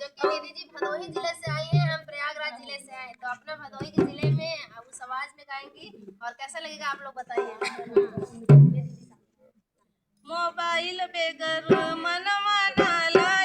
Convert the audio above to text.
जो कि दीदी जी भदोही जिले से आई हैं, हम प्रयागराज जिले से आए, तो अपना भदोही के जिले में उस आवाज में गाएंगी और कैसा लगेगा आप लोग बताइए। मोबाइल बेगर मन मनाला